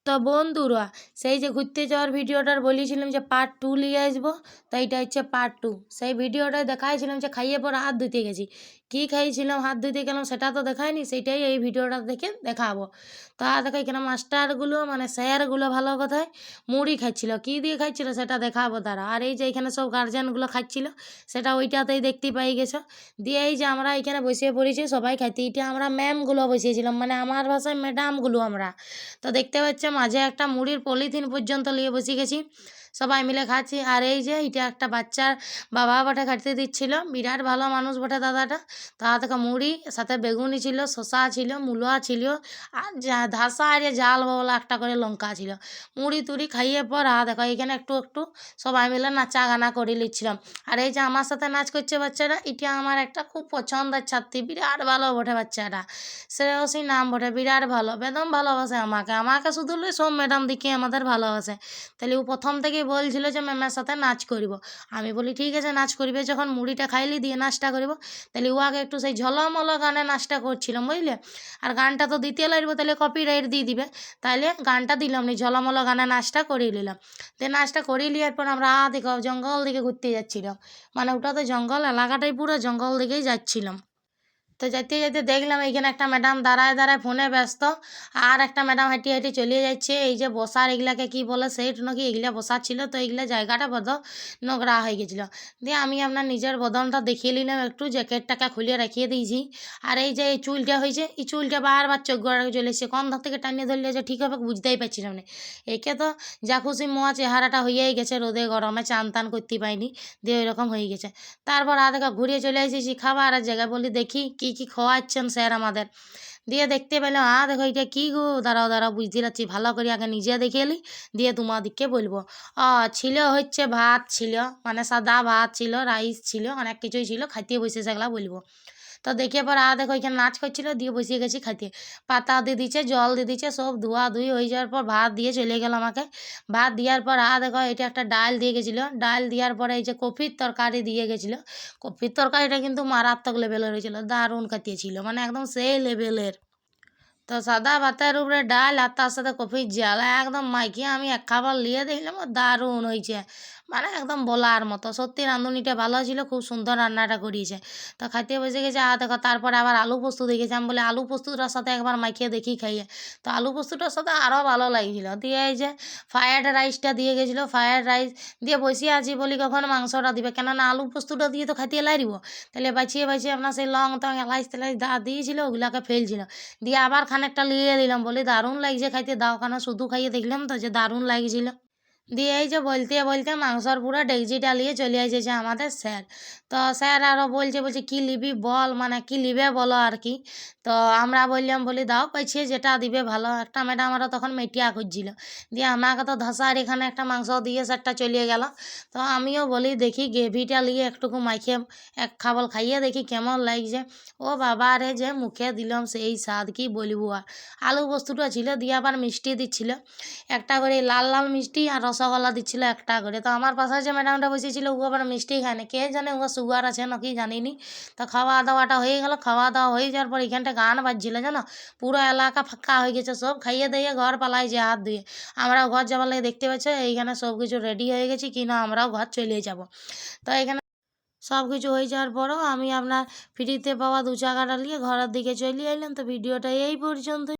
তো বন্ধুরা, সেই যে ঘুরতে যাওয়ার ভিডিওটার বলেছিলাম যে পার্ট 2 নিয়ে আসবো, তো এইটা হচ্ছে পার্ট 2। সেই ভিডিওটায় দেখাইছিলাম যে খাইয়ে পরে হাত ধুতে গেছি। কী খাইছিলাম, হাত ধুতে গেলাম সেটা তো দেখায়নি, সেইটাই এই ভিডিওটা দেখে দেখাবো। তো দেখো এখানে মাস্টারগুলো মানে স্যারগুলো ভালো কথায় মুড়ি খাচ্ছিল, কী দিয়ে খাচ্ছিল সেটা দেখাবো তারা। আর এই যে এখানে সব গার্জিয়ানগুলো খাচ্ছিল, সেটা ওইটাতেই দেখতে পাই গেছো। দিয়ে এই যে আমরা এখানে বসে পড়েছি সবাই খাইতে। এটা আমরা ম্যামগুলো বসিয়েছিলাম, মানে আমার ভাষায় ম্যাডামগুলো আমরা। তো দেখতে পাচ্ছ মাঝে একটা মুড়ির পলিথিন পর্যন্ত নিয়ে বসে গেছি, সবাই মিলে খাচ্ছি। আর এই যে এটা একটা বাচ্চার বাবা বটে খাইতে দিচ্ছিল, বিরাট ভালো মানুষ বটে দাদাটা। তা থেকে মুড়ি সাথে বেগুনি ছিল, শসা ছিল, মূলা ছিল, আর ধাসা আর জাল বলা একটা করে লঙ্কা ছিল। মুড়ি টুড়ি খাইয়ে পর দেখো এখানে একটু একটু সবাই মিলে নাচা গানা করে নিচ্ছিলাম। আর এই যে আমার সাথে নাচ করছে বাচ্চাটা, এটা আমার একটা খুব পছন্দের ছাত্রী, বিরাট ভালো বটে বাচ্চাটা। শ্রেয়সী নাম বটে, বিরাট ভালো, বেদম ভালোবাসে আমাকে। আমাকে শুধু লই, সব ম্যাডাম দিকে আমাদের ভালোবাসে। তাহলে ও প্রথম থেকেই বলছিল যে ম্যামের সাথে নাচ করিব। আমি বলি ঠিক আছে নাচ করিবে, যখন মুড়িটা খাইলি দিয়ে নাচটা করিব। তাহলে ও আগে একটু সেই ঝলমল গানে নাচটা করছিলাম বুঝলে। আর গানটা তো দিতে লাগবে, তাহলে কপিরাইট দিয়ে দিবে, তাইলে গানটা দিলাম নি, ঝলমল গানে নাচটা করিয়ে নিলাম। দিয়ে নাচটা করিয়ে নেওয়ার পর আমরা দেখো জঙ্গল দিকে ঘুরতে যাচ্ছিলাম, মানে ওটা তো জঙ্গল এলাকাটাই পুরো জঙ্গল দিকেই যাচ্ছিলাম। তো যেতে যেতে দেখলাম এইখানে একটা ম্যাডাম দাঁড়ায় দাঁড়ায় ফোনে ব্যস্ত, আর একটা ম্যাডাম হেঁটে হেঁটে চলে যাচ্ছে। এই যে বসার এগুলাকে কি বলে সেইট নাকি এগুলা বসার ছিল, তো এইগুলা জায়গাটা বড় নোংরা হয়ে গেছিলো। দিয়ে আমি আপনার নিজের বদনটা দেখিয়ে নিলাম, একটু জ্যাকেটটাকে খুলে রাখিয়ে দিয়েছি। আর এই যে এই চুলটা হয়েছে, এই চুলটা বারবার চোখ গড়াকে চলে এসেছে, কোন ধার থেকে টানিয়ে ধরলে যে ঠিক হবে বুঝতেই পারছিলাম না। একে তো যা খুশি মোয়া চেহারাটা হয়েই গেছে, রোদে গরমে চান টান করতে পাইনি, দিয়ে ওইরকম হয়ে গেছে। তারপর দেখা ঘুরিয়ে চলে এসেছি খাবারের জায়গায়, বলি দেখি কি কি খাওয়াচ্ছেন স্যার আমাদের। দিয়ে দেখতে পেলাম দেখো এটা কী গো, দাঁড়াও দাঁড়াও বুঝতে পারছি, ভালো করে আগে নিজে দেখে এলি, দিয়ে তোমাদেরকে বলবো। ছিল হচ্ছে ভাত ছিল, মানে সাদা ভাত ছিল, রাইস ছিল, অনেক কিছুই ছিল, খাইতে বসে সেগুলা বলবো। তো দেখে পর দেখো এখানে নাচ করছিল, দিয়ে বসিয়ে গেছি খাইতে। পাতা দিয়ে দিচ্ছে, জল দিয়ে দিচ্ছে, সব ধোয়া ধুই হয়ে যাওয়ার পর ভাত দিয়ে চলে গেল আমাকে। ভাত দেওয়ার পর দেখো এটা একটা ডাল দিয়ে গেছিলো, ডাল দেওয়ার পরে এই যে কপির তরকারি দিয়ে গেছিলো। কপির তরকারিটা কিন্তু মারাত্মক লেভেলের হয়েছিল, দারুণ খাইতে ছিল, মানে একদম সেই লেভেলের। তো সাদা ভাতের উপরে ডাল আর তার সাথে কফির জাল একদম মাইখিয়ে আমি এক খাবার নিয়ে দেখলাম, দারুণ হয়েছে, মানে একদম বলার মতো। সত্যি রাঁধুনিটা ভালো ছিল, খুব সুন্দর রান্নাটা করিয়েছে। তো খাইতে বসে গেছে দেখো, তারপরে আবার আলু পোস্ত দেখেছি, আমি বলে আলু পোস্তটার সাথে একবার মাখিয়ে দেখি খাইয়ে। তো আলু পোস্তটার সাথে আরও ভালো লাগছিল। দিয়ে এই যে ফ্রায়েড রাইসটা দিয়ে গেছিলো, ফ্রায়েড রাইস দিয়ে বসে আছি, বলি কখন মাংসটা দিবে, কেননা আলু পোস্তটা দিয়ে তো খাইতে লাইব। তাহলে বাঁচিয়ে বাঁচিয়ে আপনার সেই লং টং এলাচ তেলাচ দিয়েছিল, ওগুলাকে ফেলছিল। দিয়ে আবার খানিকটা নিয়ে নিলাম, বলি দারুণ লাগছে খাইতে, দাও কেন, শুধু খাইয়ে দেখলাম তো যে দারুণ লাগছিল। দিয়ে এই যে বলতে বলতে মাংসর পুরো ডেকচিটা নিয়ে চলে এসেছে আমাদের স্যার। তো স্যার আরও বলছে কী নিবি বল, মানে কী নিবে বলো আর কি। তো আমরা বললাম, বলি দাও পাইছে যেটা দিবে ভালো। একটা ম্যাডাম আরও তখন মেটিয়া খুঁজছিল, দিয়ে আমাকে তো ধসার এখানে একটা মাংস দিয়ে স্যারটা চলিয়ে গেল। তো আমিও বলি দেখি গ্রেভিটা নিয়ে একটুকু মাখিয়ে এক খাবল খাইয়ে দেখি কেমন লাগছে। ও বাবা রে, যে মুখে দিলাম সেই স্বাদ কি বলবো আর। আলু পোস্তটা ছিল, দিয়ে আবার মিষ্টি দিচ্ছিল, একটা করে লাল লাল মিষ্টি আর রসগোল্লা দিচ্ছিল একটা করে। তো আমার পাশে যে ম্যাডামটা বসেছিল ও আবার মিষ্টি খায় না, কে জানে ও সুগার আছে নাকি জানিনি। তো খাওয়া দাওয়াটা হয়ে গেল, খাওয়া দাওয়া হয়ে যাওয়ার পর এখানটা গান বাজছিল জানো, পুরো এলাকা ফাঁকা হয়ে গেছে, সব খাইয়ে দিয়ে ঘর পালাইছে হাত ধুয়ে। আমরাও ঘর যাবার লাগে দেখতে পাচ্ছ এইখানে সব কিছু রেডি হয়ে গেছি কিনা, আমরাও ঘর চলে যাব। তো এখানে সব কিছু হয়ে যাওয়ার পরও আমি আপনার ফ্রিতে পাওয়া 2 টাকাটা নিয়ে ঘরের দিকে চলে এলাম। তো ভিডিওটা এই পর্যন্ত।